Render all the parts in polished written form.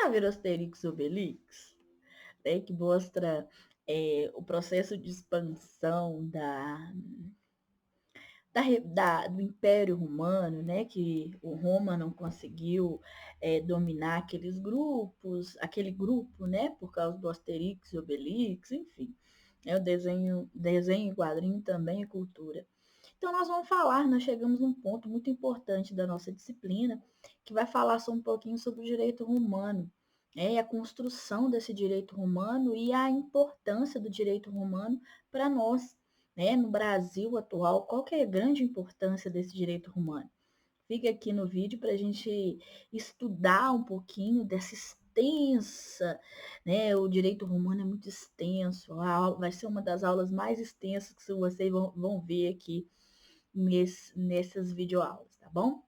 já viram Asterix e Obelix? Né, que mostra o processo de expansão do Império Romano, né, que o Roma não conseguiu dominar aquele grupo, né, por causa do Asterix e Obelix, enfim. O desenho e quadrinho também é cultura. Então, nós chegamos num ponto muito importante da nossa disciplina, que vai falar só um pouquinho sobre o direito romano, a construção desse direito romano e a importância do direito romano para nós, né, no Brasil atual. Qual que é a grande importância desse direito romano? Fica aqui no vídeo para a gente estudar um pouquinho dessa extensa, né? O direito romano é muito extenso, vai ser uma das aulas mais extensas que vocês vão ver aqui nessas videoaulas, tá bom?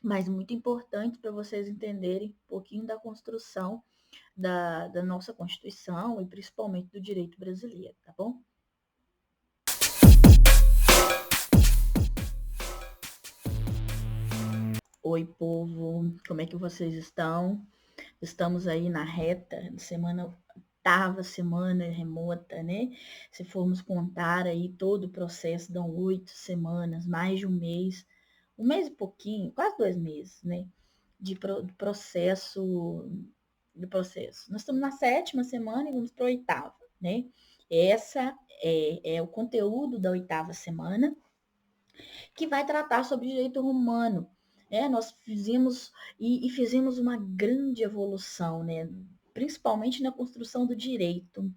Mas muito importante para vocês entenderem um pouquinho da construção da nossa Constituição e principalmente do direito brasileiro, tá bom? Oi, povo, como é que vocês estão? Estamos aí na reta, oitava semana remota, né? Se formos contar aí todo o processo, dão 8 semanas, mais de um mês e pouquinho, quase 2 meses, né? Do processo. Nós estamos na 7ª semana e vamos para a 8ª, né? Essa é o conteúdo da 8ª semana, que vai tratar sobre direito romano. Nós fizemos uma grande evolução, né? Principalmente na construção do direito,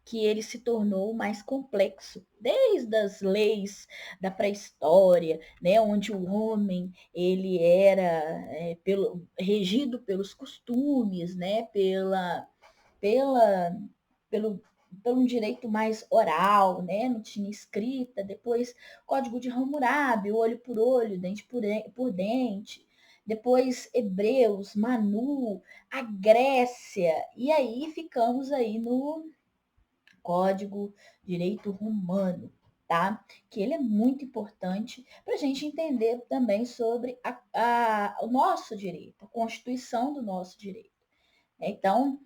que ele se tornou mais complexo, desde as leis da pré-história, né, onde o homem ele era regido pelos costumes, né, pela, pelo, pelo um direito mais oral, né? Não tinha escrita. Depois, Código de Hammurabi, olho por olho, dente por dente. Depois, Hebreus, Manu, a Grécia. E aí ficamos aí no Código Direito Romano, tá? Que ele é muito importante para a gente entender também sobre o nosso direito, a constituição do nosso direito. Então,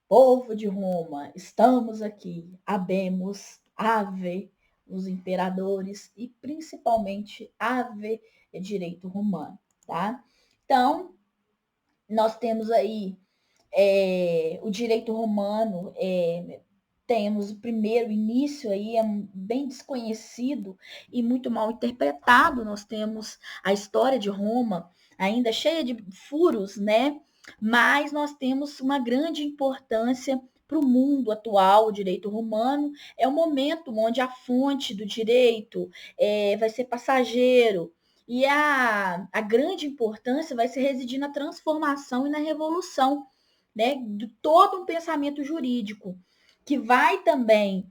povo de Roma, estamos aqui, habemos, ave, os imperadores e principalmente ave direito romano, tá? Então, nós temos aí o direito romano, temos o primeiro início aí, é bem desconhecido e muito mal interpretado. Nós temos a história de Roma ainda cheia de furos, né? Mas nós temos uma grande importância para o mundo atual. O direito romano é o momento onde a fonte do direito vai ser passageiro, e a grande importância vai se residir na transformação e na revolução, né, de todo um pensamento jurídico, que vai também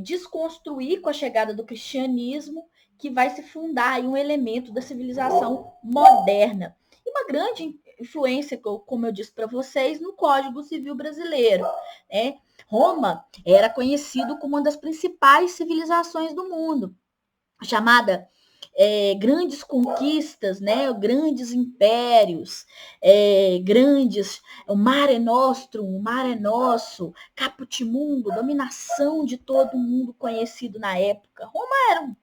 desconstruir com a chegada do cristianismo, que vai se fundar em um elemento da civilização moderna. E uma grande influência, como eu disse para vocês, no Código Civil brasileiro, né? Roma era conhecido como uma das principais civilizações do mundo, chamada grandes conquistas, né? Grandes impérios, o mar é nostrum, o mar é nosso, caput mundo, dominação de todo mundo conhecido na época. Roma era um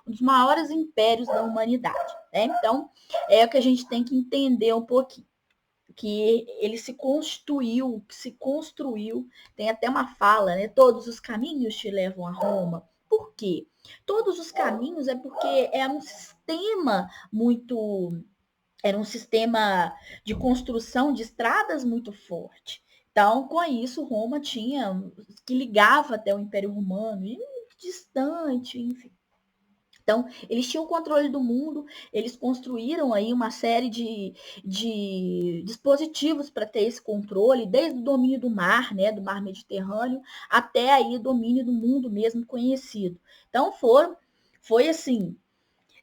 dos maiores impérios da humanidade, né? Então, é o que a gente tem que entender um pouquinho, que ele se construiu, tem até uma fala, né? Todos os caminhos te levam a Roma. Por quê? Todos os caminhos é porque era um sistema de construção de estradas muito forte. Então, com isso, Roma tinha que ligava até o Império Romano, e muito distante, enfim. Então, eles tinham o controle do mundo, eles construíram aí uma série de dispositivos para ter esse controle, desde o domínio do mar, né, do mar Mediterrâneo, até aí o domínio do mundo mesmo conhecido. Então, foi assim,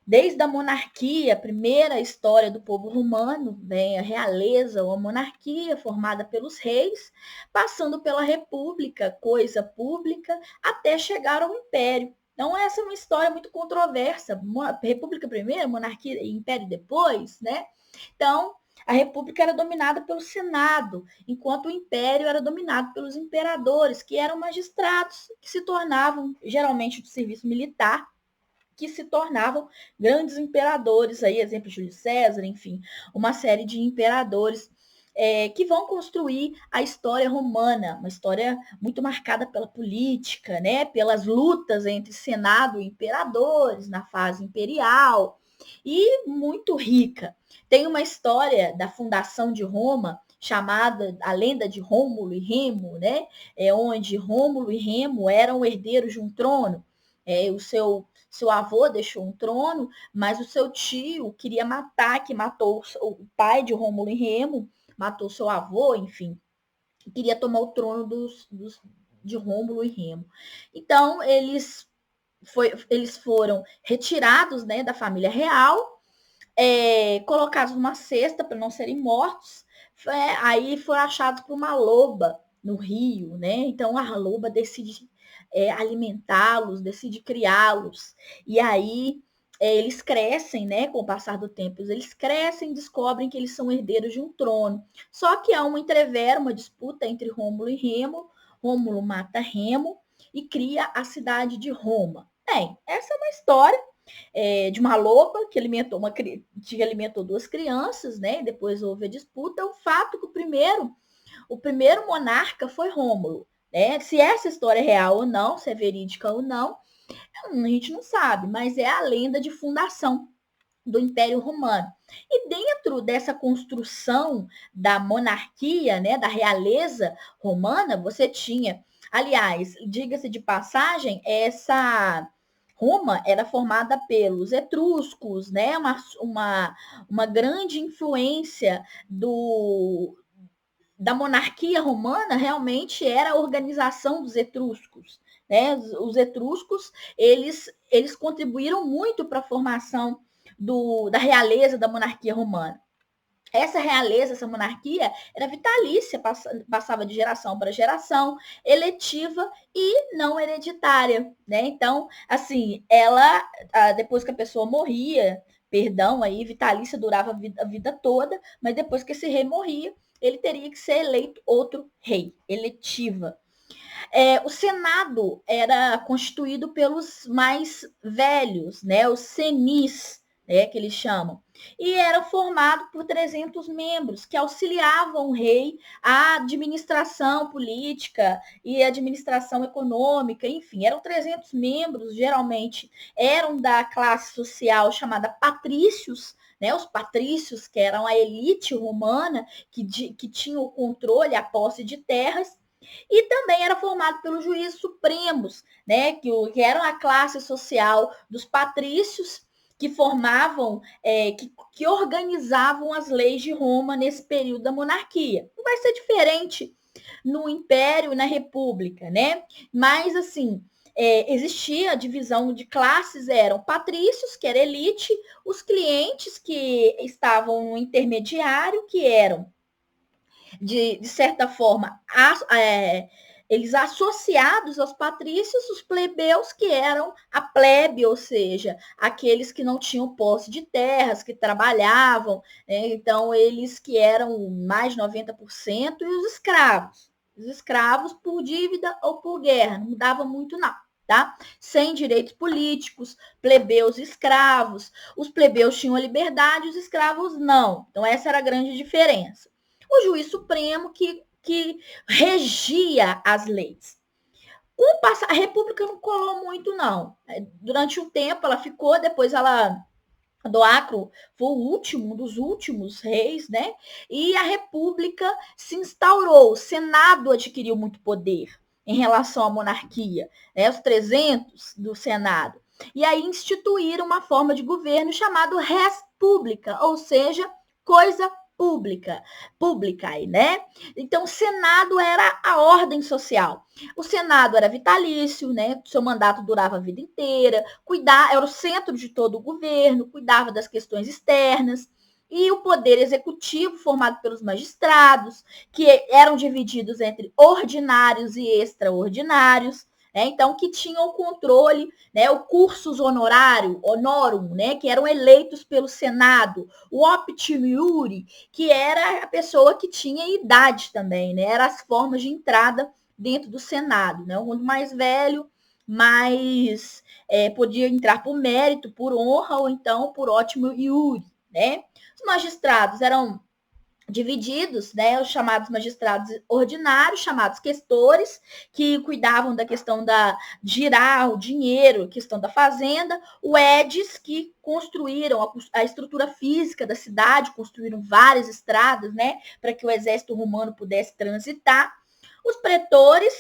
desde a monarquia, a primeira história do povo romano, vem a realeza ou a monarquia formada pelos reis, passando pela república, coisa pública, até chegar ao império. Então, essa é uma história muito controversa. República primeiro, monarquia e império depois, né? Então, A república era dominada pelo Senado, enquanto o império era dominado pelos imperadores, que eram magistrados que se tornavam, geralmente do serviço militar, que se tornavam grandes imperadores, aí, exemplo, Júlio César, enfim, uma série de imperadores que vão construir a história romana, uma história muito marcada pela política, né, pelas lutas entre Senado e imperadores na fase imperial, e muito rica. Tem uma história da fundação de Roma chamada a lenda de Rômulo e Remo, né, onde Rômulo e Remo eram herdeiros de um trono. O seu avô deixou um trono, mas o seu tio queria matar, que matou o pai de Rômulo e Remo, matou seu avô, enfim, queria tomar o trono de Rômulo e Remo. Então, eles foram retirados, né, da família real, colocados numa cesta para não serem mortos, aí foram achados por uma loba no rio, né? Então a loba decide alimentá-los, decide criá-los, e aí eles crescem, né? Com o passar do tempo, eles crescem, descobrem que eles são herdeiros de um trono. Só que há uma entrevera, uma disputa entre Rômulo e Remo. Rômulo mata Remo e cria a cidade de Roma. Bem, essa é uma história de uma loba que alimentou duas crianças, né? Depois houve a disputa. O fato que o primeiro monarca foi Rômulo, né? Se essa história é real ou não, se é verídica ou não, a gente não sabe, mas é a lenda de fundação do Império Romano. E dentro dessa construção da monarquia, né, da realeza romana, você tinha, aliás, diga-se de passagem, essa Roma era formada pelos etruscos, né, uma grande influência da monarquia romana realmente era a organização dos etruscos. Né? Os etruscos, eles contribuíram muito para a formação da realeza da monarquia romana. Essa realeza, essa monarquia, era vitalícia, passava de geração para geração, eletiva e não hereditária. Né? Então, assim, ela, depois que a pessoa morria, perdão, aí vitalícia durava a vida toda, mas depois que esse rei morria, ele teria que ser eleito outro rei, eletiva. O Senado era constituído pelos mais velhos, né, os senis, né, que eles chamam, e era formado por 300 membros que auxiliavam o rei à administração política e administração econômica, enfim, eram 300 membros, geralmente eram da classe social chamada patrícios, né, os patrícios, que eram a elite romana, que tinham o controle, a posse de terras, e também era formado pelos juízes supremos, né, que eram a classe social dos patrícios, que formavam, que organizavam as leis de Roma nesse período da monarquia. Não vai ser diferente no Império e na República, né? Mas, assim, existia a divisão de classes, eram patrícios, que era elite, os clientes, que estavam no intermediário, que eram de certa forma, eles associados aos patrícios, os plebeus, que eram a plebe, ou seja, aqueles que não tinham posse de terras, que trabalhavam, né? Então, eles que eram mais de 90%, e os escravos por dívida ou por guerra, não mudava muito não. Tá? Sem direitos políticos, plebeus escravos. Os plebeus tinham a liberdade, os escravos não. Então, essa era a grande diferença. O juiz supremo que regia as leis. A República não colou muito, não. Durante um tempo ela ficou, depois Doacro foi um dos últimos reis, né? E a República se instaurou, o Senado adquiriu muito poder em relação à monarquia, né? Os 300 do Senado. E aí instituíram uma forma de governo chamado res publica, ou seja, coisa pública, né? Então, o Senado era a ordem social. O Senado era vitalício, né? Seu mandato durava a vida inteira, era o centro de todo o governo, cuidava das questões externas. E o poder executivo, formado pelos magistrados, que eram divididos entre ordinários e extraordinários, Então, que tinham o controle, né, o cursus honorum, né, que eram eleitos pelo Senado, o optium iure, que era a pessoa que tinha idade também, né, eram as formas de entrada dentro do Senado, né, quanto mais velho, mais podia entrar por mérito, por honra, ou então por optium iure, né. Os magistrados eram divididos, né, os chamados magistrados ordinários, chamados questores, que cuidavam da questão da girar o dinheiro, questão da fazenda, o edes, que construíram a estrutura física da cidade, construíram várias estradas, né, para que o exército romano pudesse transitar, os pretores,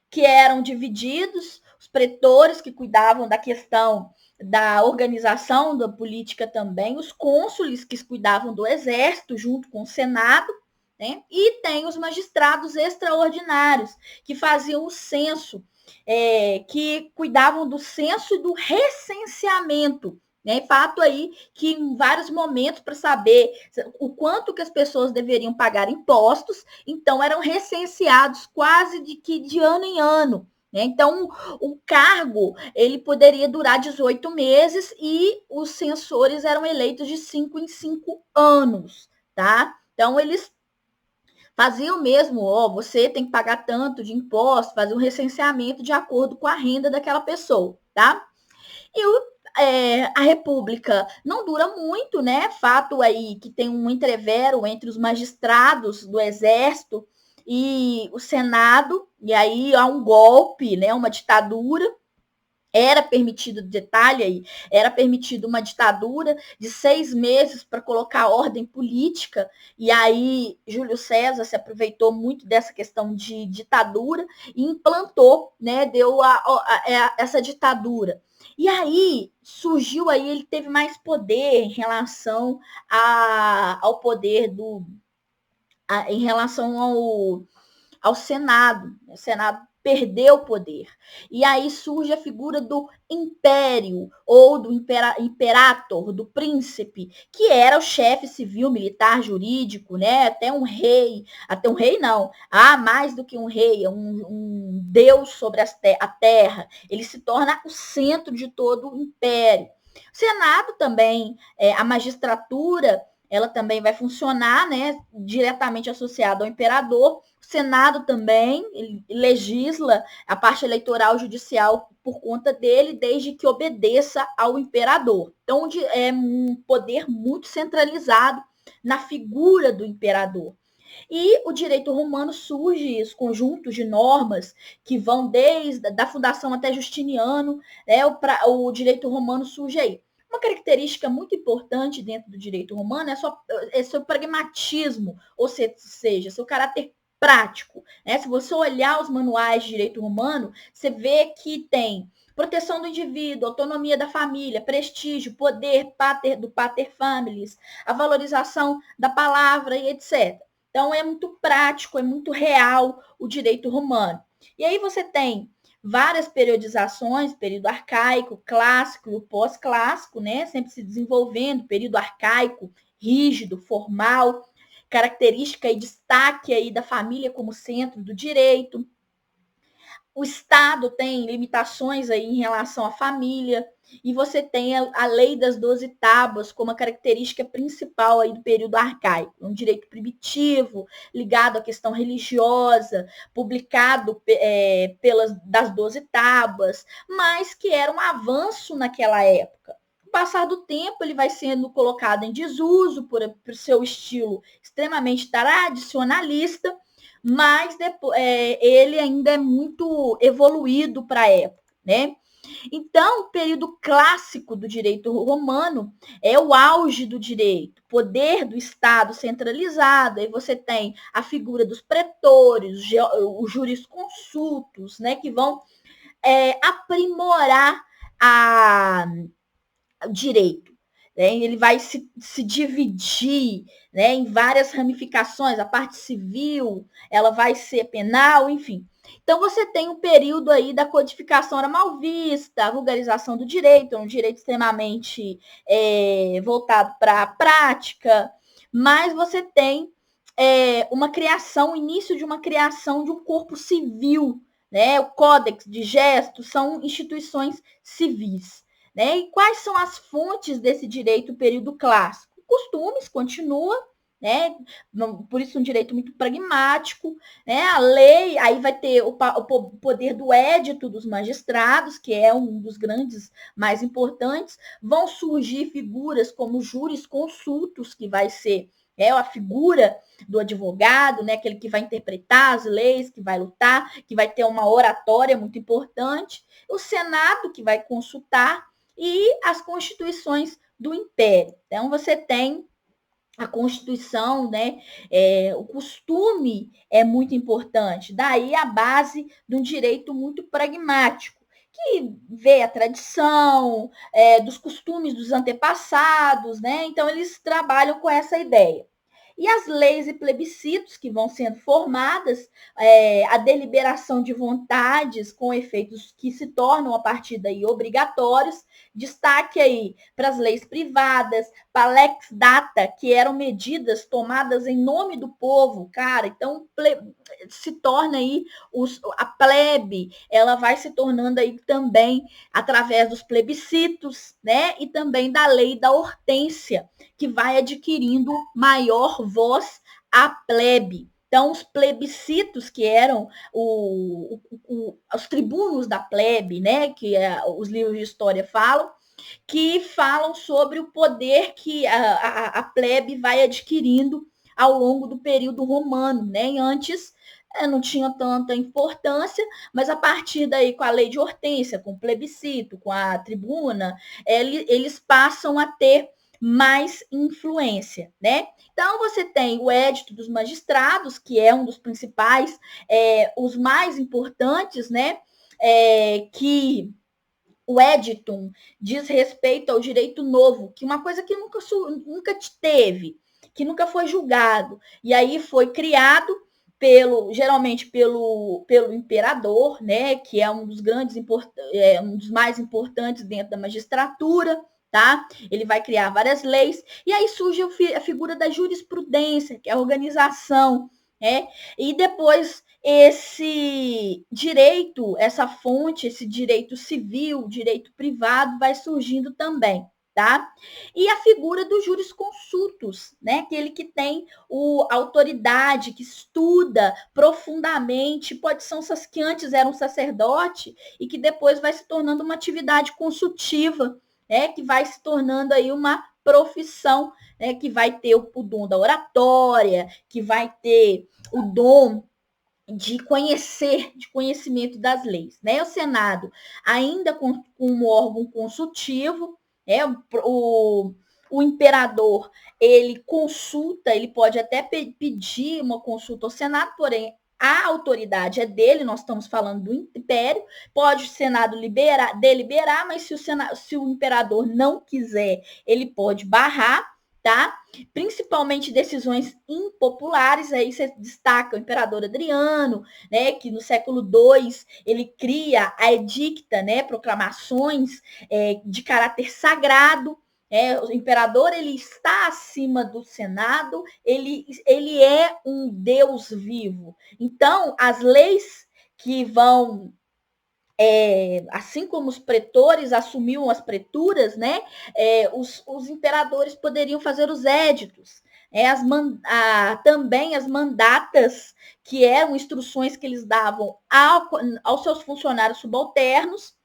que eram divididos, os pretores que cuidavam da questão da organização da política também, os cônsules que cuidavam do exército junto com o Senado, né? E tem os magistrados extraordinários que faziam o censo, que cuidavam do censo e do recenseamento. Né? Fato aí que em vários momentos, para saber o quanto que as pessoas deveriam pagar impostos, então eram recenseados quase de ano em ano. Né? Então, o cargo ele poderia durar 18 meses e os censores eram eleitos de 5 em 5 anos. Tá? Então, eles faziam mesmo, você tem que pagar tanto de imposto, fazer um recenseamento de acordo com a renda daquela pessoa. Tá? E a República não dura muito, né? Fato aí que tem um entrevero entre os magistrados do Exército e o Senado, e aí há um golpe, né? Uma ditadura. Era permitido, detalhe aí, era permitido uma ditadura de 6 meses para colocar ordem política, e aí Júlio César se aproveitou muito dessa questão de ditadura e implantou, né, deu essa ditadura. E aí surgiu aí, ele teve mais poder em relação ao poder em relação ao Senado. O Senado perdeu o poder. E aí surge a figura do império, ou do imperator, do príncipe, que era o chefe civil, militar, jurídico, né? Até um rei não, mais do que um rei, é um deus sobre a terra. Ele se torna o centro de todo o império. O Senado também, a magistratura, ela também vai funcionar, né, diretamente associada ao imperador. O Senado também legisla a parte eleitoral judicial por conta dele, desde que obedeça ao imperador. Então, é um poder muito centralizado na figura do imperador. E o direito romano surge os conjuntos de normas que vão desde a fundação até Justiniano, né, o direito romano surge aí. Uma característica muito importante dentro do direito romano é seu pragmatismo, ou seja, seu caráter prático. Né? Se você olhar os manuais de direito romano, você vê que tem proteção do indivíduo, autonomia da família, prestígio, poder do pater familias, a valorização da palavra e etc. Então, é muito prático, é muito real o direito romano. E aí você tem várias periodizações, período arcaico, clássico e o pós-clássico, né? Sempre se desenvolvendo, período arcaico, rígido, formal, característica e destaque aí da família como centro do direito. O Estado tem limitações aí em relação à família, e você tem a lei das 12 tábuas como a característica principal aí do período arcaico, um direito primitivo, ligado à questão religiosa, publicado das 12 tábuas, mas que era um avanço naquela época. Com o passar do tempo, ele vai sendo colocado em desuso por seu estilo extremamente tradicionalista, mas depois, ele ainda é muito evoluído para a época, né? Então, o período clássico do direito romano é o auge do direito, poder do Estado centralizado, aí você tem a figura dos pretores, os jurisconsultos, né, que vão aprimorar o direito. Né? Ele vai se dividir, né, em várias ramificações, a parte civil, ela vai ser penal, enfim. Então, você tem um período aí da codificação era mal vista, a vulgarização do direito, um direito extremamente voltado para a prática, mas você tem uma criação, o início de uma criação de um corpo civil, né? O Códex de Gestos são instituições civis, né? E quais são as fontes desse direito período clássico? Costumes, continua, né? Por isso um direito muito pragmático, né? A lei, aí vai ter o poder do édito dos magistrados, que é um dos grandes mais importantes. Vão surgir figuras como jurisconsultos, que vai ser a figura do advogado, né? Aquele que vai interpretar as leis, que vai lutar, que vai ter uma oratória muito importante. O Senado, que vai consultar, e as constituições do Império. Então, você tem a Constituição, né? O costume é muito importante. Daí a base de um direito muito pragmático, que vê a tradição, dos costumes dos antepassados, né? Então, eles trabalham com essa ideia. E as leis e plebiscitos que vão sendo formadas, a deliberação de vontades com efeitos que se tornam a partir daí obrigatórios. Destaque aí para as leis privadas, para a lex data, que eram medidas tomadas em nome do povo, cara. Então se torna aí a plebe, ela vai se tornando aí também através dos plebiscitos, né? E também da lei da hortência, que vai adquirindo maior voz à plebe. Então, os plebiscitos, que eram os tribunos da plebe, né, que os livros de história falam, que falam sobre o poder que a plebe vai adquirindo ao longo do período romano, né? E antes não tinha tanta importância, mas a partir daí, com a lei de Hortência, com o plebiscito, com a tribuna, eles passam a ter mais influência, né? Então, você tem o Edito dos Magistrados, que é um dos principais, os mais importantes, né? Que o editum diz respeito ao direito novo, que uma coisa que nunca teve, que nunca foi julgado, e aí foi criado geralmente pelo imperador, né, que é um dos um dos mais importantes dentro da magistratura, tá? Ele vai criar várias leis, e aí surge a figura da jurisprudência, que é a organização, né? E depois esse direito, essa fonte, esse direito civil, direito privado, vai surgindo também, tá? E a figura dos jurisconsultos, né? Aquele que tem a autoridade, que estuda profundamente, pode ser que antes era um sacerdote e que depois vai se tornando uma atividade consultiva, né? Que vai se tornando aí uma profissão, né? Que vai ter o dom da oratória, que vai ter o dom de conhecimento das leis, né? O Senado, ainda com um órgão consultivo, né? O imperador, ele consulta, ele pode até pedir uma consulta ao Senado, porém a autoridade é dele, nós estamos falando do império, pode o Senado deliberar, mas se o imperador não quiser, ele pode barrar, tá? Principalmente decisões impopulares, aí você destaca o imperador Adriano, né, que no século II ele cria a edicta, né, proclamações de caráter sagrado. O imperador, ele está acima do Senado, ele é um Deus vivo. Então, as leis que vão assim como os pretores assumiam as preturas, né, os imperadores poderiam fazer os éditos, também as mandatas, que eram instruções que eles davam aos seus funcionários subalternos.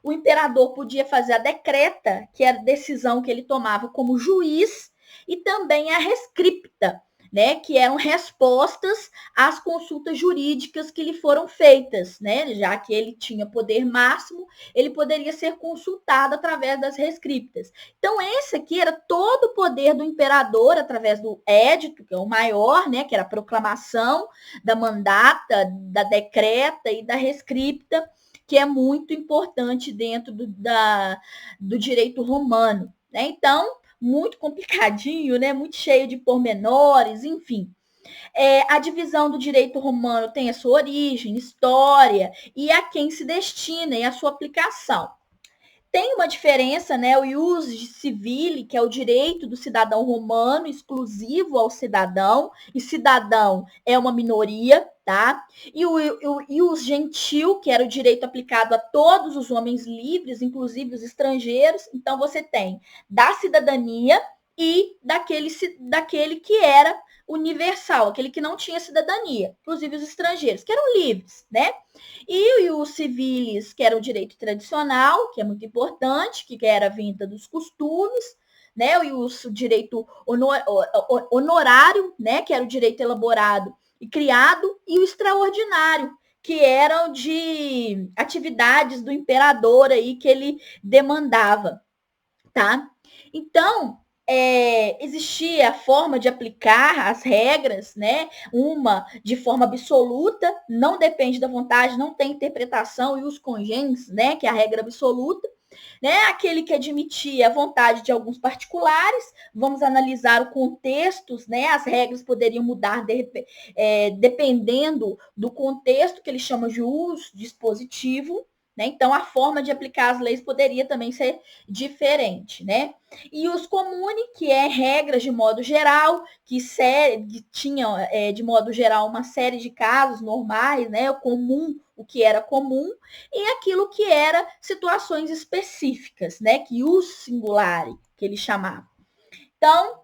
O imperador podia fazer a decreta, que era a decisão que ele tomava como juiz, e também a rescripta, né, que eram respostas às consultas jurídicas que lhe foram feitas, né, já que ele tinha poder máximo, ele poderia ser consultado através das rescriptas. Então, esse aqui era todo o poder do imperador através do édito, que é o maior, né, que era a proclamação da mandata, da decreta e da rescripta, que é muito importante dentro do direito romano, né? Então, muito complicadinho, né? Muito cheio de pormenores, enfim. A divisão do direito romano tem a sua origem, história e a quem se destina e a sua aplicação. tem uma diferença, né? O ius civile, que é o direito do cidadão romano, exclusivo ao cidadão, e cidadão é uma minoria, tá? E o ius gentil, que era o direito aplicado a todos os homens livres, inclusive os estrangeiros. Então, você tem da cidadania e daquele que era universal, aquele que não tinha cidadania, inclusive os estrangeiros, que eram livres, né? E os civis, que era o direito tradicional, que é muito importante, que era a vinda dos costumes, né? E o direito honorário, né? Que era o direito elaborado e criado, e o extraordinário, que eram de atividades do imperador aí que ele demandava, tá? Então, existia a forma de aplicar as regras, né? Uma de forma absoluta, não depende da vontade, não tem interpretação e os congêneres, né? Que é a regra absoluta, né? Aquele que admitia a vontade de alguns particulares. Vamos analisar o contexto, né? As regras poderiam mudar dependendo do contexto que ele chama de uso dispositivo. Né? Então, a forma de aplicar as leis poderia também ser diferente, né? E os comune, que é regras de modo geral, que tinham, de modo geral, uma série de casos normais, né? O que era comum, e aquilo que era situações específicas, né? Que o singulare, que ele chamava. Então,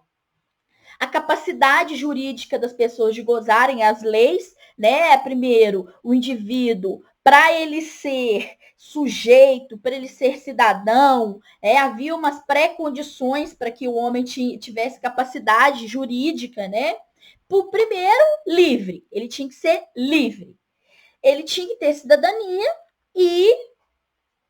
a capacidade jurídica das pessoas de gozarem as leis, né? Primeiro, o indivíduo, para ele ser sujeito, para ele ser cidadão, havia umas pré-condições para que o homem tivesse capacidade jurídica, né? Por primeiro, livre. Ele tinha que ser livre. Ele tinha que ter cidadania e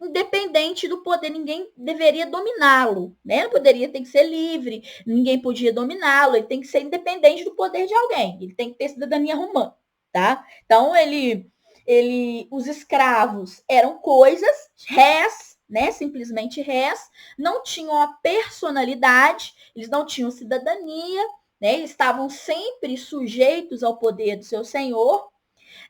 independente do poder, ninguém deveria dominá-lo, né? Não poderia, tem que ser livre, ninguém podia dominá-lo, ele tem que ser independente do poder de alguém, ele tem que ter cidadania romana, tá? Então, os escravos eram coisas, res, né? Simplesmente res, não tinham a personalidade, eles não tinham cidadania, né? Eles estavam sempre sujeitos ao poder do seu senhor,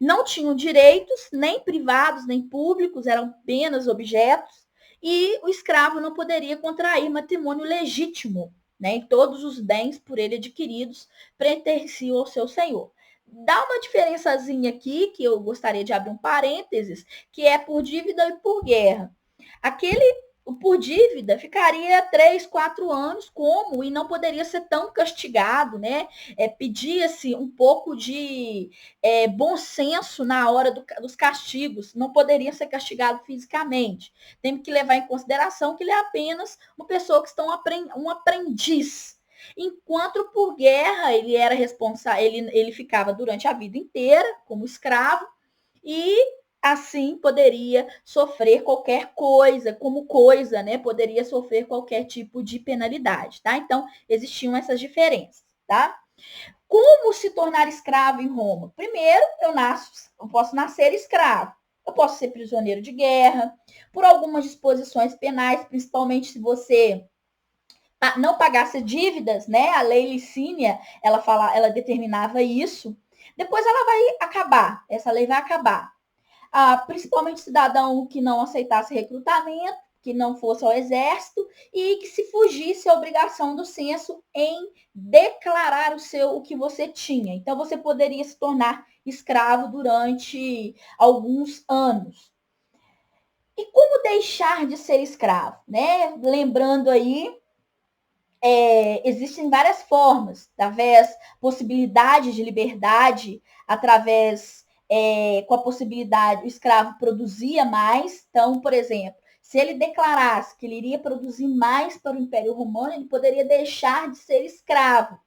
não tinham direitos, nem privados, nem públicos, eram apenas objetos, e o escravo não poderia contrair matrimônio legítimo, né? E todos os bens por ele adquiridos pertenciam ao seu senhor. Dá uma diferençazinha aqui, que eu gostaria de abrir um parênteses, que é por dívida e por guerra. Aquele por dívida ficaria 3, 4 anos como e não poderia ser tão castigado, né? Pedia-se um pouco de bom senso na hora dos castigos, não poderia ser castigado fisicamente. Tem que levar em consideração que ele é apenas uma pessoa que está um aprendiz. Enquanto por guerra ele era responsável, ele ficava durante a vida inteira como escravo e assim poderia sofrer qualquer coisa, como coisa, né? Poderia sofrer qualquer tipo de penalidade, tá? Então, existiam essas diferenças, tá? Como se tornar escravo em Roma? Primeiro, eu posso nascer escravo. Eu posso ser prisioneiro de guerra, por algumas disposições penais, principalmente se você não pagasse dívidas, né? A lei Licínia, ela determinava isso. Depois ela vai acabar, essa lei vai acabar. Principalmente cidadão que não aceitasse recrutamento, que não fosse ao exército e que se fugisse a obrigação do censo em declarar o que você tinha. Então, você poderia se tornar escravo durante alguns anos. E como deixar de ser escravo? Né? Lembrando aí, existem várias formas, através possibilidade de liberdade, através com a possibilidade, o escravo produzia mais. Então, por exemplo, se ele declarasse que ele iria produzir mais para o Império Romano, ele poderia deixar de ser escravo,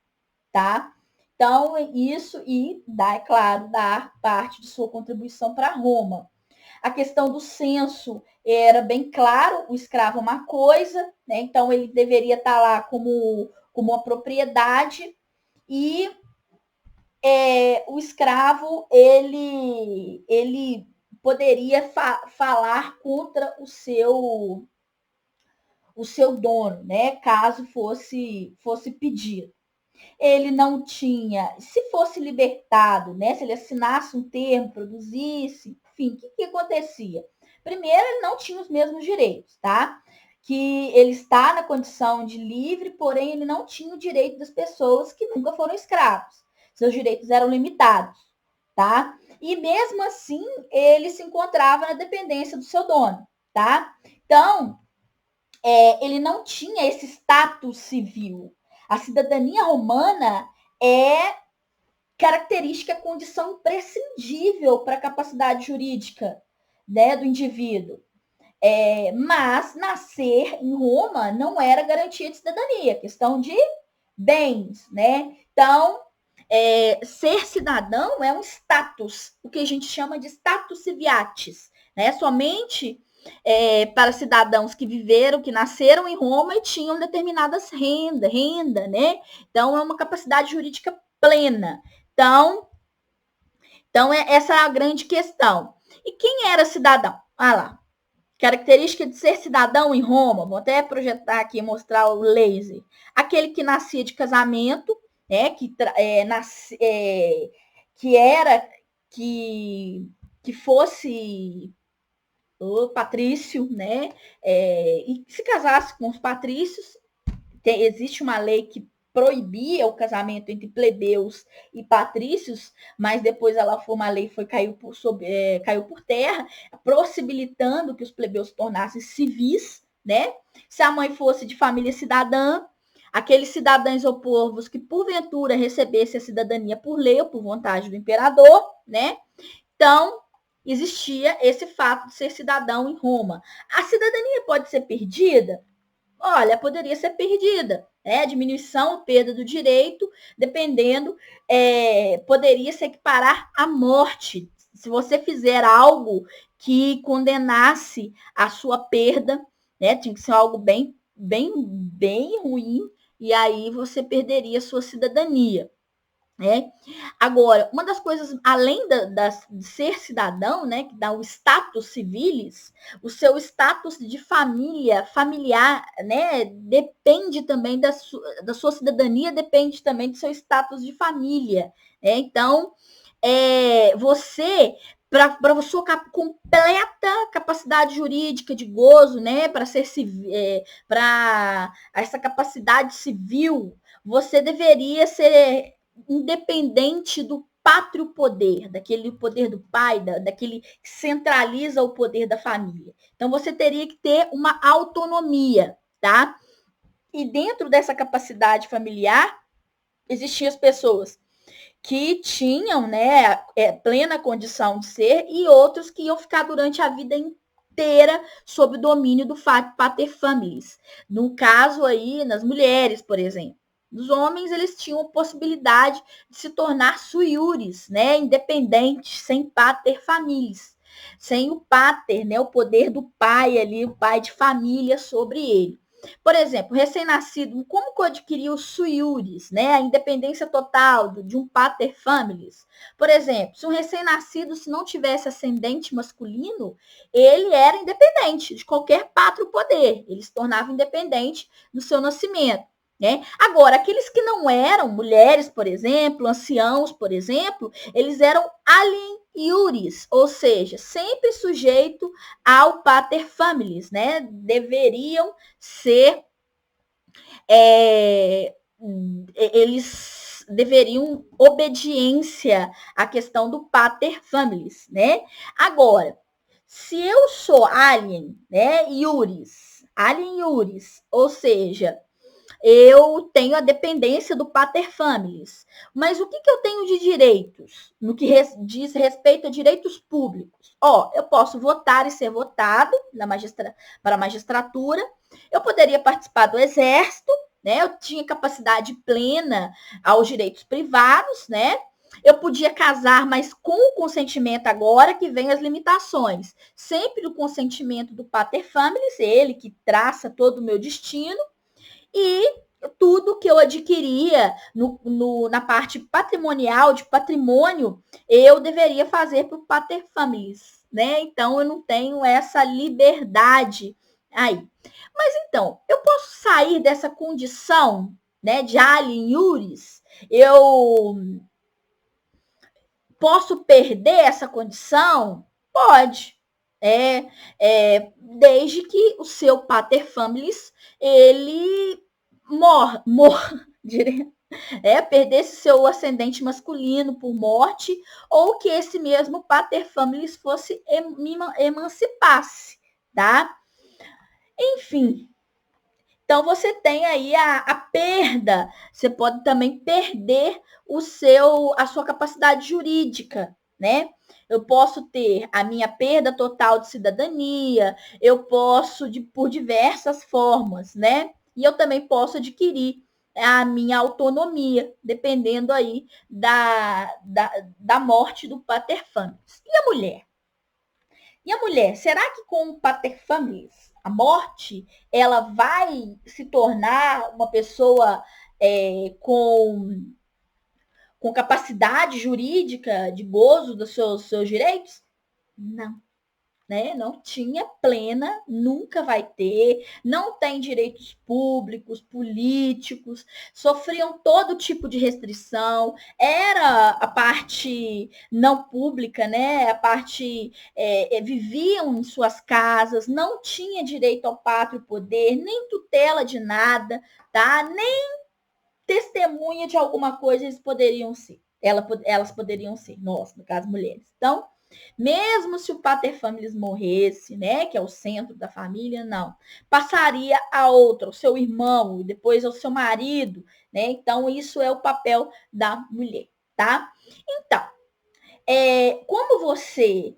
tá? Então, isso é claro, dar parte de sua contribuição para Roma. A questão do censo era bem claro, o escravo é uma coisa, né? Então ele deveria estar lá como uma propriedade e o escravo ele poderia falar contra o seu dono, né? Caso fosse pedido. Ele não tinha, se fosse libertado, né? Se ele assinasse um termo, produzisse, enfim, o que acontecia? Primeiro, ele não tinha os mesmos direitos, tá? Que ele está na condição de livre, porém ele não tinha o direito das pessoas que nunca foram escravos. Seus direitos eram limitados, tá? E mesmo assim, ele se encontrava na dependência do seu dono, tá? Então, ele não tinha esse status civil. A cidadania romana é característica, condição imprescindível para a capacidade jurídica, né, do indivíduo. Mas nascer em Roma não era garantia de cidadania, questão de bens, né? Então, ser cidadão é um status, o que a gente chama de status civiatis, né? Somente para cidadãos que viveram, que nasceram em Roma e tinham determinadas renda, né? Então, é uma capacidade jurídica plena. Então essa é a grande questão. E quem era cidadão? Ah lá, característica de ser cidadão em Roma, vou até projetar aqui e mostrar o laser. Aquele que nascia de casamento, né, que era que fosse o patrício, né, e se casasse com os patrícios. Existe uma lei que proibia o casamento entre plebeus e patrícios, mas depois ela foi uma lei caiu por terra, possibilitando que os plebeus se tornassem civis, né? Se a mãe fosse de família cidadã, aqueles cidadãos ou povos que porventura recebessem a cidadania por lei ou por vontade do imperador, né? Então, existia esse fato de ser cidadão em Roma. A cidadania pode ser perdida? Olha, poderia ser perdida, né? Diminuição ou perda do direito, dependendo, poderia se equiparar à morte. Se você fizer algo que condenasse a sua perda, né? Tinha que ser algo bem, bem, bem ruim, e aí você perderia a sua cidadania. Agora, uma das coisas, além de ser cidadão, né, que dá o status civilis, o seu status de familiar, né, depende também da sua cidadania, depende também do seu status de família. Então, você, para sua completa capacidade jurídica de gozo, né, para ser para essa capacidade civil, você deveria ser independente do pátrio poder, daquele poder do pai, daquele que centraliza o poder da família. Então, você teria que ter uma autonomia, tá? E dentro dessa capacidade familiar, existiam as pessoas que tinham, né, plena condição de ser e outros que iam ficar durante a vida inteira sob o domínio do pater familias. No caso aí, nas mulheres, por exemplo. Os homens, eles tinham a possibilidade de se tornar suiures, né, independentes, sem pater familias, sem o pater, né, o poder do pai ali, o pai de família sobre ele. Por exemplo, recém-nascido, como que eu adquiri os suiures, né, a independência total de um pater familias? Por exemplo, se um recém-nascido, se não tivesse ascendente masculino, ele era independente de qualquer pátrio poder, ele se tornava independente do seu nascimento. Né? Agora, aqueles que não eram mulheres, por exemplo, anciãos, por exemplo, eles eram alien iuris, ou seja, sempre sujeito ao pater familias, né? Deveriam ser, eles deveriam obediência à questão do pater familias, né? Agora, se eu sou alien, né, alien iuris, ou seja, eu tenho a dependência do pater familias. Mas o que eu tenho de direitos? No que diz respeito a direitos públicos. Eu posso votar e ser votado para a magistratura. Eu poderia participar do exército, né? Eu tinha capacidade plena aos direitos privados, né? Eu podia casar, mas com o consentimento agora que vem as limitações. Sempre o consentimento do pater familias, ele que traça todo o meu destino. E tudo que eu adquiria na parte patrimonial, de patrimônio, eu deveria fazer para o pater familias, né? Então, eu não tenho essa liberdade aí. Mas, então, eu posso sair dessa condição, né, de alien iuris? Eu posso perder essa condição? Pode. Desde que o seu pater familias, ele direto, perdesse seu ascendente masculino por morte, ou que esse mesmo pater familias fosse emancipasse, tá? Enfim, então você tem aí a perda, você pode também perder a sua capacidade jurídica, né? Eu posso ter a minha perda total de cidadania, eu posso, por diversas formas, né? E eu também posso adquirir a minha autonomia, dependendo aí da morte do pater familias. E a mulher? E a mulher, será que com o pater familias, a morte, ela vai se tornar uma pessoa com capacidade jurídica de gozo dos seus direitos? Não, né? Não tinha plena, nunca vai ter, não tem direitos públicos, políticos, sofriam todo tipo de restrição, era a parte não pública, né? A parte viviam em suas casas, não tinha direito ao pátrio poder, nem tutela de nada, tá? Nem testemunha de alguma coisa eles poderiam ser. Elas poderiam ser, nós, no caso, mulheres. Então, mesmo se o pater familias morresse, né, que é o centro da família, não. Passaria a outra, o seu irmão, e depois ao seu marido, né? Então, isso é o papel da mulher, tá? Então, como você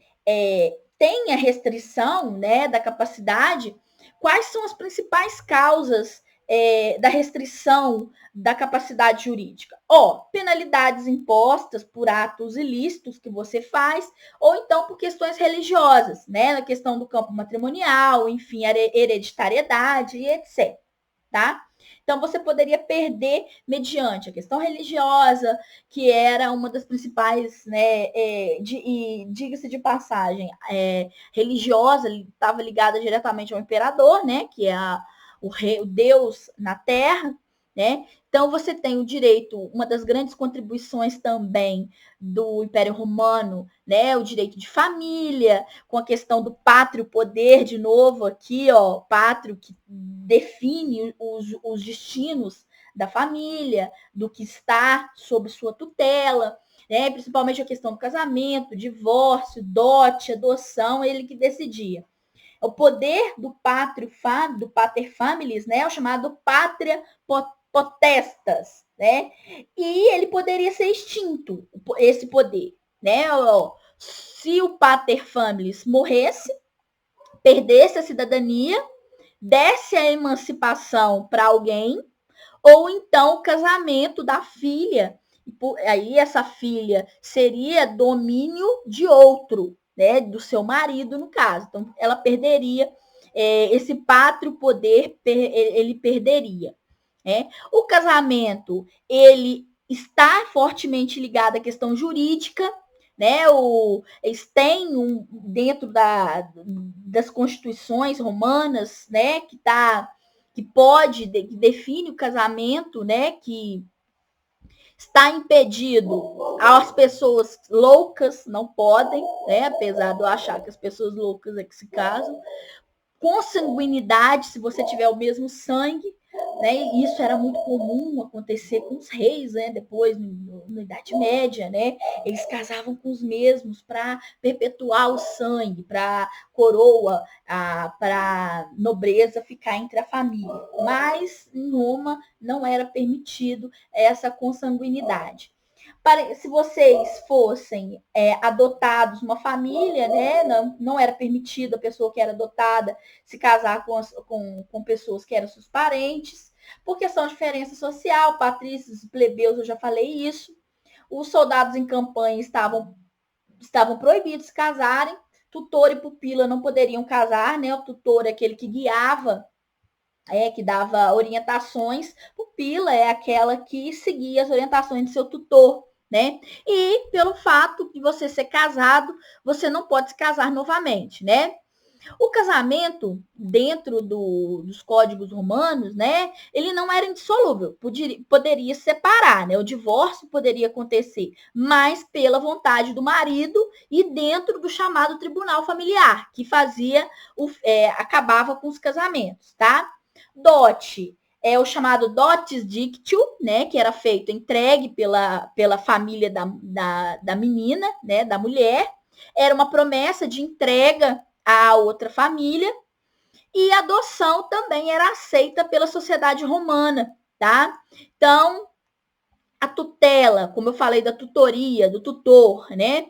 tem a restrição, né, da capacidade, quais são as principais causas da restrição da capacidade jurídica? Penalidades impostas por atos ilícitos que você faz, ou então por questões religiosas, né? Na questão do campo matrimonial, enfim, hereditariedade e etc. Tá? Então, você poderia perder mediante a questão religiosa, que era uma das principais, né? E diga-se de passagem, religiosa, estava ligada diretamente ao imperador, né? Que é o Deus na Terra, né? Então, você tem o direito, uma das grandes contribuições também do Império Romano, né? O direito de família, com a questão do pátrio poder, de novo aqui, pátrio que define os destinos da família, do que está sob sua tutela, né? Principalmente a questão do casamento, divórcio, dote, adoção, ele que decidia. O poder do do pater familias, né? É o chamado pátria potestas, né? E ele poderia ser extinto, esse poder, né? Se o pater familias morresse, perdesse a cidadania, desse a emancipação para alguém, ou então o casamento da filha, aí essa filha seria domínio de outro, né, do seu marido, no caso. Então, ela perderia esse pátrio poder, ele perderia. Né? O casamento, ele está fortemente ligado à questão jurídica, né? Eles têm dentro das constituições romanas, né? Que define o casamento, né? Que está impedido. As pessoas loucas não podem, né? Apesar de eu achar que as pessoas loucas é que se casam. Consanguinidade, se você tiver o mesmo sangue, né? Isso era muito comum acontecer com os reis, né? Depois, na Idade Média, né? Eles casavam com os mesmos para perpetuar o sangue, para coroa, para nobreza ficar entre a família. Mas em Roma não era permitido essa consanguinidade. Se vocês fossem adotados uma família, né, não era permitido a pessoa que era adotada se casar com pessoas que eram seus parentes, por questão de diferença social, patrícios, plebeus, eu já falei isso. Os soldados em campanha estavam proibidos de se casarem, tutor e pupila não poderiam casar, né? O tutor é aquele que guiava, que dava orientações, pupila é aquela que seguia as orientações de seu tutor, né? E pelo fato de você ser casado, você não pode se casar novamente, né? O casamento, dentro dos códigos romanos, né, ele não era indissolúvel, poderia separar, né, o divórcio poderia acontecer, mas pela vontade do marido e dentro do chamado tribunal familiar, que acabava com os casamentos, tá? Dote é o chamado dotis dictio, né, que era feito, entregue pela família da menina, né, da mulher, era uma promessa de entrega à outra família, e a adoção também era aceita pela sociedade romana, tá? Então, a tutela, como eu falei da tutoria, do tutor, né?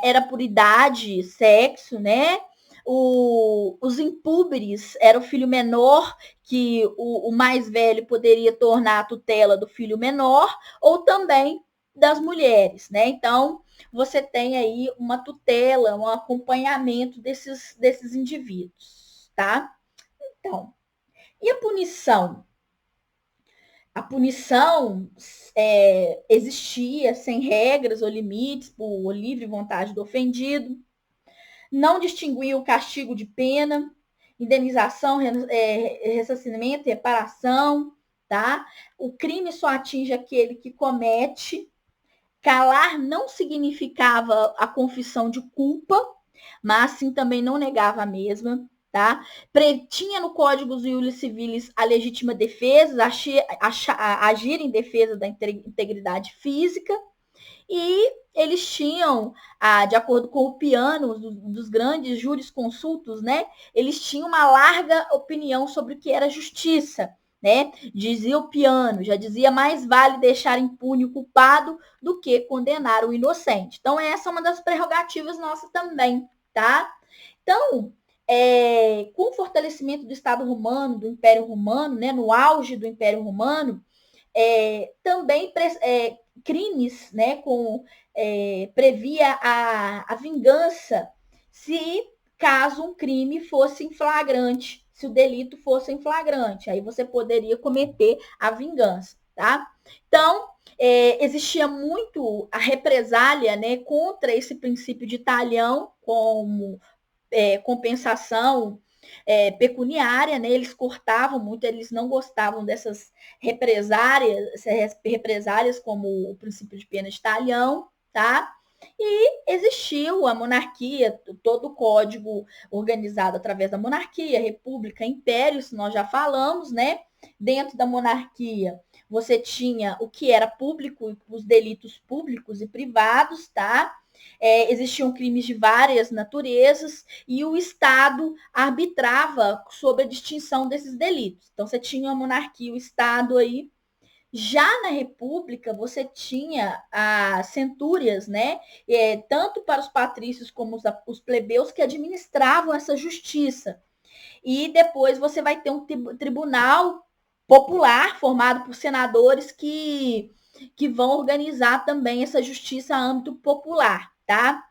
Era por idade, sexo, né? Os impúberes era o filho menor, que o mais velho poderia tornar a tutela do filho menor, ou também das mulheres, né? Então, você tem aí uma tutela, um acompanhamento desses indivíduos, tá? Então, e a punição? A punição existia sem regras ou limites por livre vontade do ofendido, não distinguia o castigo de pena, indenização, ressarcimento, reparação, tá? O crime só atinge aquele que comete. Calar não significava a confissão de culpa, mas assim também não negava a mesma, tá? Tinha no Código Iuris Civilis a legítima defesa, agir em defesa da integridade física, e eles tinham, de acordo com o Piano, dos grandes jurisconsultos, né? Eles tinham uma larga opinião sobre o que era justiça, né? Dizia o Piano, já dizia, mais vale deixar impune o culpado do que condenar o inocente. Então, essa é uma das prerrogativas nossas também, tá? Então, com o fortalecimento do Estado Romano, do Império Romano, né, no auge do Império Romano, também crimes, né, previa a vingança se caso um crime fosse em flagrante, se o delito fosse em flagrante, aí você poderia cometer a vingança, tá? Então, existia muito a represália, né, contra esse princípio de talhão como compensação pecuniária, né? Eles cortavam muito, eles não gostavam dessas represárias como o princípio de pena de talhão, tá? E existiu a monarquia, todo o código organizado através da monarquia, república, império, isso nós já falamos, né? Dentro da monarquia, você tinha o que era público, os delitos públicos e privados, tá? Existiam crimes de várias naturezas e o Estado arbitrava sobre a distinção desses delitos. Então, você tinha a monarquia, o Estado aí. Já na República, você tinha as centúrias, né? Tanto para os patrícios como os plebeus que administravam essa justiça. E depois você vai ter um tribunal popular formado por senadores que vão organizar também essa justiça a âmbito popular, tá?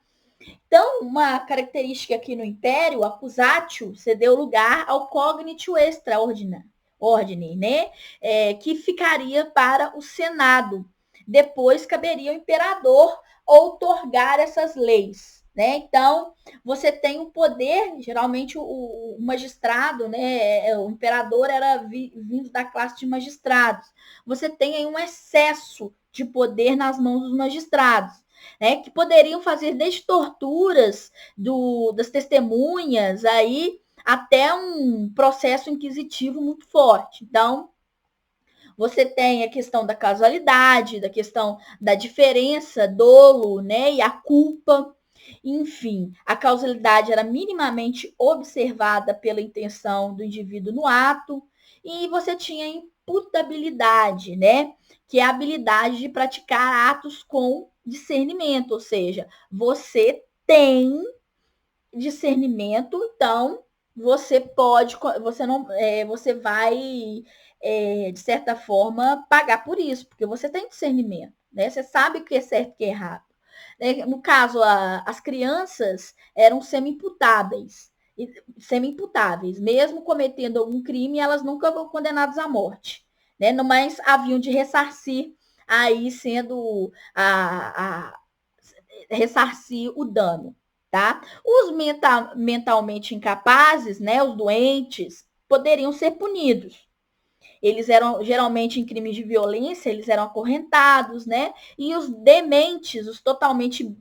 Então, uma característica aqui no Império, o accusatio cedeu lugar ao cognitio extraordine, né? Que ficaria para o Senado. Depois caberia ao imperador outorgar essas leis, né? Então, você tem o poder, geralmente o magistrado, né? O imperador era vindo da classe de magistrados. Você tem aí um excesso de poder nas mãos dos magistrados, né, que poderiam fazer desde torturas das testemunhas aí até um processo inquisitivo muito forte. Então, você tem a questão da casualidade, da questão da diferença, dolo, né, e a culpa. Enfim, a causalidade era minimamente observada pela intenção do indivíduo no ato, e você tinha a imputabilidade, né, que é a habilidade de praticar atos com discernimento, ou seja, você tem discernimento, então você pode, você não, você vai de certa forma pagar por isso, porque você tem discernimento, né? Você sabe o que é certo e o que é errado. No caso, as crianças eram semi-imputáveis, mesmo cometendo algum crime, elas nunca vão condenadas à morte, né? Mas haviam de ressarcir, aí sendo ressarcir o dano. tá? Os mentalmente incapazes, né, os doentes, poderiam ser punidos. Eles eram geralmente em crimes de violência, eles eram acorrentados, né? E os dementes, os totalmente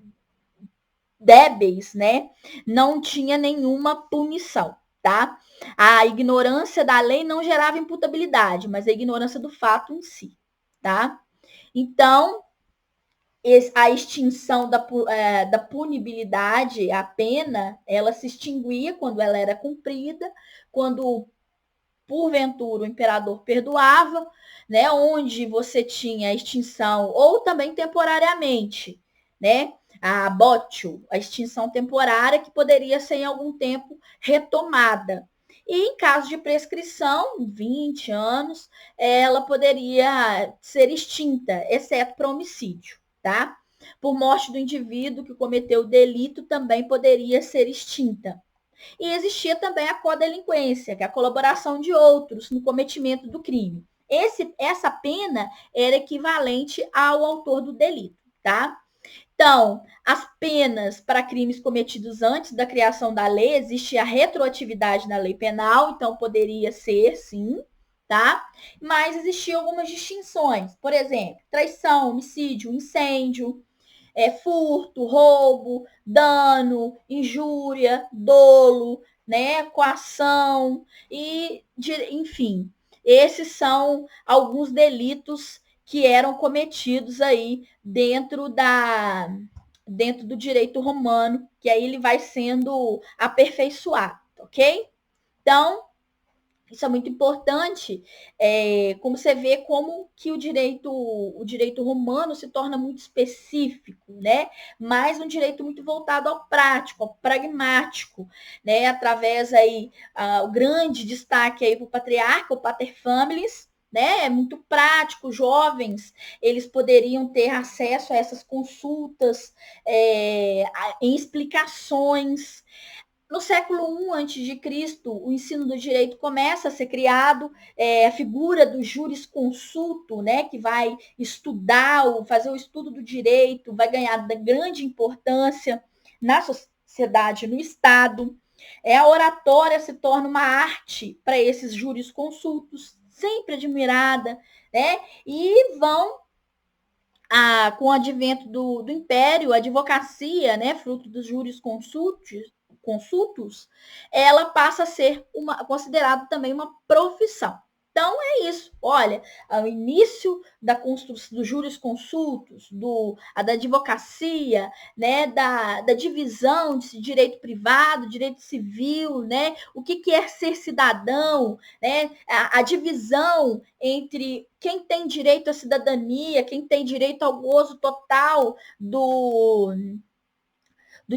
débeis, né, não tinha nenhuma punição, tá? A ignorância da lei não gerava imputabilidade, mas a ignorância do fato em si, tá? Então, a extinção da punibilidade, a pena, ela se extinguia quando ela era cumprida, quando porventura o imperador perdoava, né, onde você tinha a extinção, ou também temporariamente, né, a botio, a extinção temporária, que poderia ser em algum tempo retomada. E em caso de prescrição, 20 anos, ela poderia ser extinta, exceto para homicídio, tá? Por morte do indivíduo que cometeu o delito, também poderia ser extinta. E existia também a codelinquência, que é a colaboração de outros no cometimento do crime. Essa pena era equivalente ao autor do delito, tá? Então, as penas para crimes cometidos antes da criação da lei, existia a retroatividade na lei penal, então poderia ser, sim, tá? Mas existiam algumas distinções. Por exemplo, traição, homicídio, incêndio, furto, roubo, dano, injúria, dolo, né, coação e, enfim, esses são alguns delitos que eram cometidos aí dentro do direito romano, que aí ele vai sendo aperfeiçoado, ok? Então, isso é muito importante, como você vê como que o direito romano se torna muito específico, né? Mas um direito muito voltado ao prático, ao pragmático, né? Através aí, o grande destaque aí para o patriarca, o pater familias, né? É muito prático, jovens, eles poderiam ter acesso a essas consultas, em explicações. No século I a.C., o ensino do direito começa a ser criado, a figura do jurisconsulto, né, que vai estudar, fazer o estudo do direito, vai ganhar grande importância na sociedade, no Estado. A oratória se torna uma arte para esses jurisconsultos, sempre admirada, né, e vão com o advento do Império, a advocacia, né, fruto dos jurisconsultos, ela passa a ser considerada também uma profissão. Então, é isso. Olha, o início da construção dos jurisconsultos, da advocacia, né, da divisão de direito privado, direito civil, né, o que é ser cidadão, né, a divisão entre quem tem direito à cidadania, quem tem direito ao gozo total do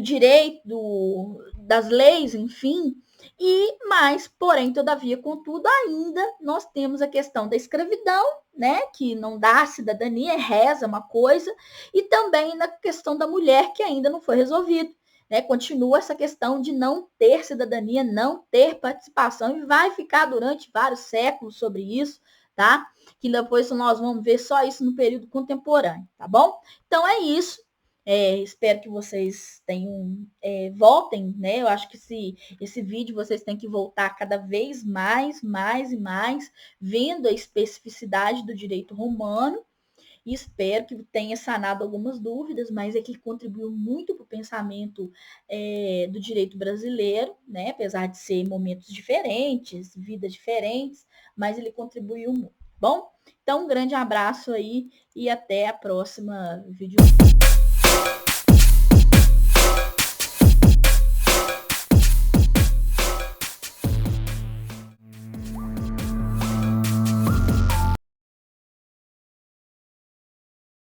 direito, das leis, enfim. E mais, porém, todavia, contudo, ainda nós temos a questão da escravidão, né, que não dá cidadania, reza uma coisa, e também na questão da mulher, que ainda não foi resolvido. Né, continua essa questão de não ter cidadania, não ter participação, e vai ficar durante vários séculos sobre isso, tá? Que depois nós vamos ver só isso no período contemporâneo, tá bom? Então é isso. Espero que vocês voltem, né? Eu acho que esse vídeo vocês têm que voltar cada vez mais, mais e mais, vendo a especificidade do direito romano. E espero que tenha sanado algumas dúvidas, mas é que contribuiu muito para o pensamento do direito brasileiro, né? Apesar de ser momentos diferentes, vidas diferentes, mas ele contribuiu muito. Bom, então um grande abraço aí e até a próxima vídeo.